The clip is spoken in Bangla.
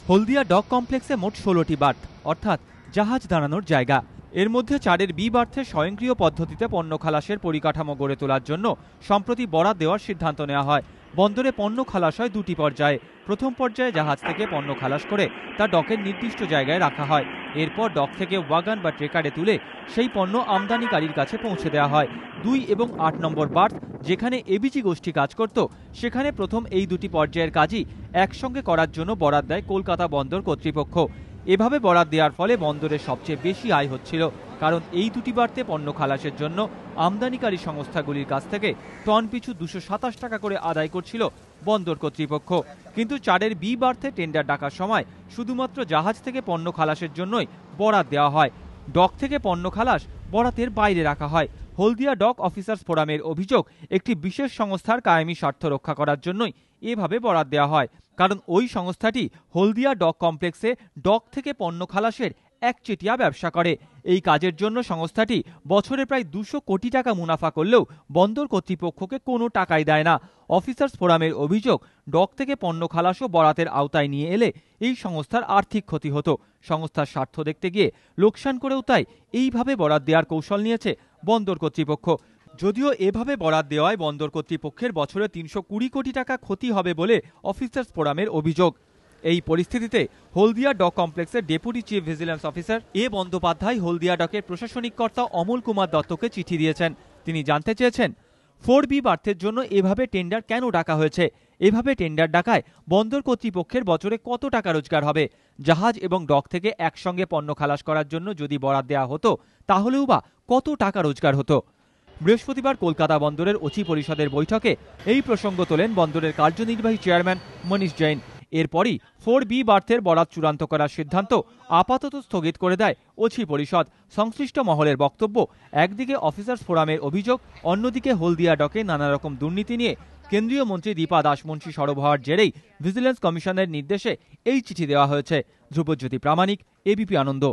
হলদিয়া ডক কমপ্লেক্সে মোট 16টি বার্থ অর্থাৎ জাহাজ দাঁড়ানোর জায়গা। এর মধ্যে 4-এর বি বার্থে স্বয়ংক্রিয় পদ্ধতিতে পণ্য খালাসের পরিকাঠামো গড়ে তোলার জন্য সম্প্রতি বরাদ দেওয়ার সিদ্ধান্ত নেওয়া হয়। বন্দরে পণ্য খালাস হয় 2টি পর্যায়ে। প্রথম পর্যায়ে জাহাজ থেকে পণ্য খালাস করে তা ডকের নির্দিষ্ট জায়গায় রাখা হয়। এরপর ডক থেকে ওয়াগন বা ট্রেকারে তুলে সেই পণ্য আমদানিকারীর কাছে পৌঁছে দেওয়া হয়। 2 এবং 8 নম্বর বার্থ যেখানে এবিজি গোষ্ঠী কাজ করত, সেখানে প্রথম এই 2টি পর্যায়ের কাজই একসঙ্গে করার জন্য বরাদ দেয় কলকাতা বন্দর কর্তৃপক্ষ। এভাবে বরাদ দেওয়ার ফলে বন্দরের সবচেয়ে বেশি আয় হচ্ছিল, কারণ এই 2টি বার্থে পণ্য খালাসের জন্য আমদানিকারী সংস্থাগুলির কাছ থেকে টন পিছু 227 টাকা করে আদায় করছিল বন্দর কর্তৃপক্ষ। কিন্তু 4-এর বি বার্থে টেন্ডার ডাকার সময় শুধুমাত্র জাহাজ থেকে পণ্য খালাসের জন্যই বরাদ দেওয়া হয়। ডক থেকে পণ্য খালাস বরাতের বাইরে রাখা হয়। হলদিয়া ডক অফিসার্স ফোরামের অভিযোগ, একটি বিশেষ সংস্থার কায়েমি স্বার্থ রক্ষা করার জন্যই এভাবে বরাদ দেওয়া হয়, কারণ ওই সংস্থাটি হলদিয়া ডক কমপ্লেক্সে ডক থেকে পণ্য খালাসের একচেটিয়া ব্যবসা করে। এই কাজের জন্য সংস্থাটি বছরে প্রায় 200 কোটি টাকা মুনাফা করলেও বন্দর কর্তৃপক্ষকে কোনো টাকাই দেয় না। অফিসার্স ফোরামের অভিযোগ, ডক থেকে পণ্য খালাসও বরাতের আওতায় নিয়ে এলে এই সংস্থার আর্থিক ক্ষতি হতো। সংস্থার স্বার্থ দেখতে গিয়ে লোকসান করেও তাই এইভাবে বরাদ দেওয়ার কৌশল নিয়েছে বন্দর কর্তৃপক্ষ। যদিও এভাবে বরাদ দেওয়ায় বন্দর কর্তৃপক্ষের বছরে 320 কোটি টাকা ক্ষতি হবে বলে অফিসার্স ফোরামের অভিযোগ। এই পরিস্থিতিতে হলদিয়া ডক কমপ্লেক্সের deputy chief vigilance officer Bandyopadhyay Haldia ডকের প্রশাসনিক কর্তা অমল কুমার দত্তকে চিঠি দিয়েছেন। তিনি জানতে চেয়েছেন 4বি বার্থের জন্য এভাবে টেন্ডার কেন ডাকা হয়েছে, এভাবে টেন্ডার ডাকায় বন্দর কর্তৃপক্ষের বছরে কত টাকা রোজগার হবে। জাহাজ এবং ডক থেকে একসঙ্গে পণ্য খালাস করার জন্য যদি বরাদ দেওয়া হতো, তাহলেও বা কত টাকা রোজগার হতো। বৃহস্পতিবার কলকাতা বন্দরের ওসি পরিষদের বৈঠকে এই প্রসঙ্গ তোলেন বন্দরের কার্যনির্বাহী চেয়ারম্যান মনীষ জৈন। এরপরই 4বি বার্থের বরাত চূড়ান্ত করার সিদ্ধান্ত আপাতত স্থগিত করে দেয় ওসি পরিষদ। সংশ্লিষ্ট মহলের বক্তব্য, একদিকে অফিসার্স ফোরামের অভিযোগ, অন্যদিকে হলদিয়া ডকে নানা রকম দুর্নীতি নিয়ে কেন্দ্রীয় মন্ত্রী দীপা দাসমুন্সী সরব হওয়ার জেরেই ভিজিলেন্স কমিশনের নির্দেশে এই চিঠি দেওয়া হয়েছে। ধ্রুবজ্যোতি প্রামাণিক, এবিপি আনন্দ।